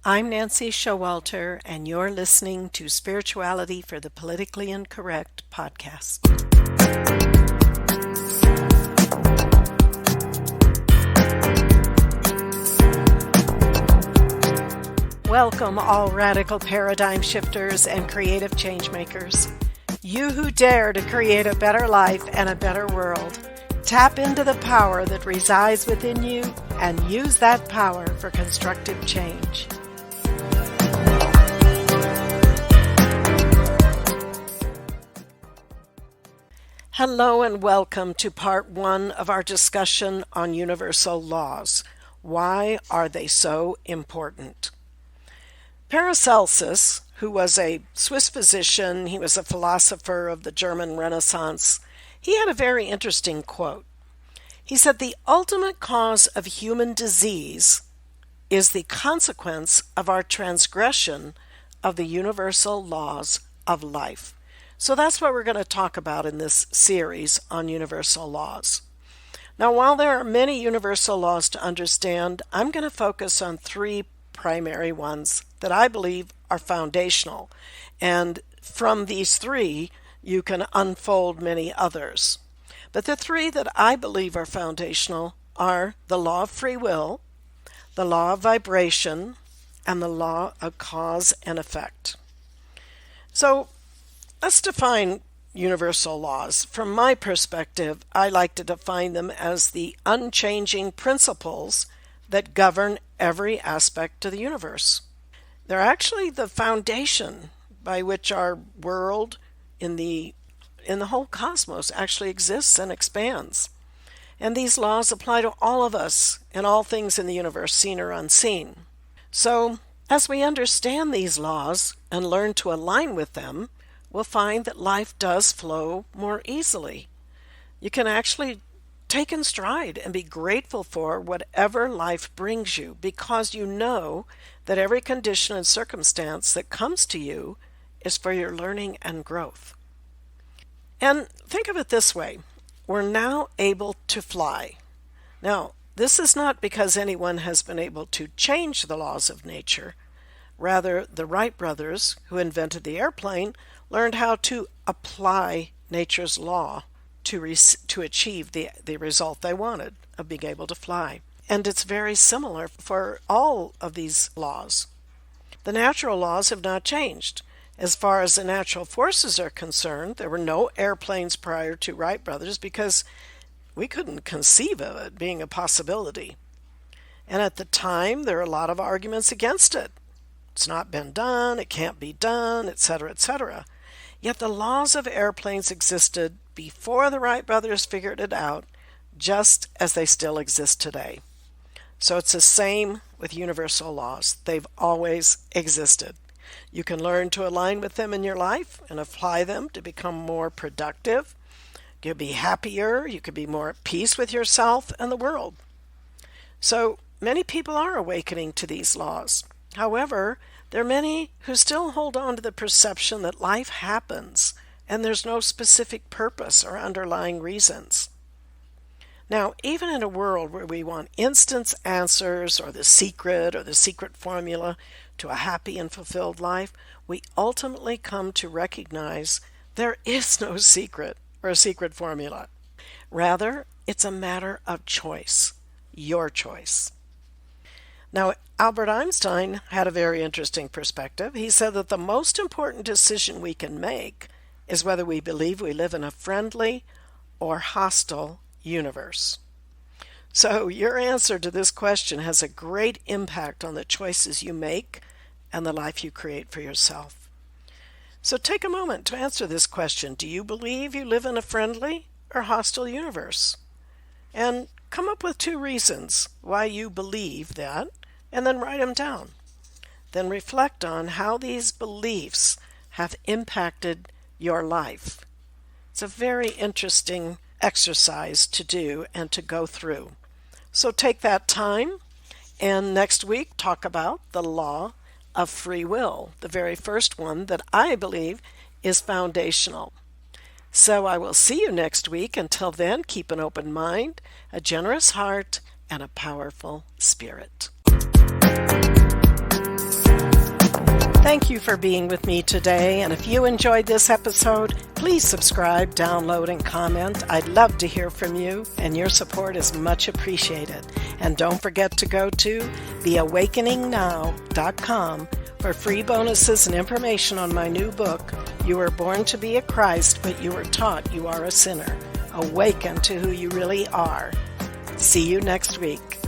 I'm Nancy Showalter, and you're listening to Spirituality for the Politically Incorrect podcast. Welcome, all radical paradigm shifters and creative change makers. You who dare to create a better life and a better world. Tap into the power that resides within you and use that power for constructive change. Hello and welcome to part one of our discussion on universal laws. Why are they so important? Paracelsus, who was a Swiss physician, he was a philosopher of the German Renaissance, he had a very interesting quote. He said, "The ultimate cause of human disease is the consequence of our transgression of the universal laws of life." So that's what we're going to talk about in this series on universal laws. Now, while there are many universal laws to understand, I'm going to focus on three primary ones that I believe are foundational. And from these three, you can unfold many others. But the three that I believe are foundational are the law of free will, the law of vibration, and the law of cause and effect. So let's define universal laws. From my perspective, I like to define them as the unchanging principles that govern every aspect of the universe. They're actually the foundation by which our world in the whole cosmos actually exists and expands. And these laws apply to all of us and all things in the universe, seen or unseen. So, as we understand these laws and learn to align with them, we'll find that life does flow more easily. You can actually take in stride and be grateful for whatever life brings you, because you know that every condition and circumstance that comes to you is for your learning and growth. And think of it this way. We're now able to fly. Now, this is not because anyone has been able to change the laws of nature. Rather, the Wright brothers, who invented the airplane, learned how to apply nature's law to achieve the result they wanted of being able to fly. And it's very similar for all of these laws. The natural laws have not changed. As far as the natural forces are concerned, there were no airplanes prior to Wright brothers because we couldn't conceive of it being a possibility. And at the time, there were a lot of arguments against it. It's not been done, it can't be done, etc., etc. Yet the laws of airplanes existed before the Wright brothers figured it out, just as they still exist today. So it's the same with universal laws. They've always existed. You can learn to align with them in your life and apply them to become more productive. You'll be happier. You can be more at peace with yourself and the world. So many people are awakening to these laws. However, there are many who still hold on to the perception that life happens and there's no specific purpose or underlying reasons. Now, even in a world where we want instant answers or the secret formula to a happy and fulfilled life, we ultimately come to recognize there is no secret or a secret formula. Rather, it's a matter of choice, your choice. Now, Albert Einstein had a very interesting perspective. He said that the most important decision we can make is whether we believe we live in a friendly or hostile universe. So your answer to this question has a great impact on the choices you make and the life you create for yourself. So take a moment to answer this question. Do you believe you live in a friendly or hostile universe? And come up with 2 reasons why you believe that, and then write them down. Then reflect on how these beliefs have impacted your life. It's a very interesting exercise to do and to go through. So take that time, and next week talk about the law of free will, the very first one that I believe is foundational. So I will see you next week. Until then, keep an open mind, a generous heart, and a powerful spirit. Thank you for being with me today, and if you enjoyed this episode, please subscribe, download, and comment. I'd love to hear from you, and your support is much appreciated. And don't forget to go to theawakeningnow.com for free bonuses and information on my new book, You Were Born to Be a Christ, but You Were Taught You Are a Sinner. Awaken to who you really are. See you next week.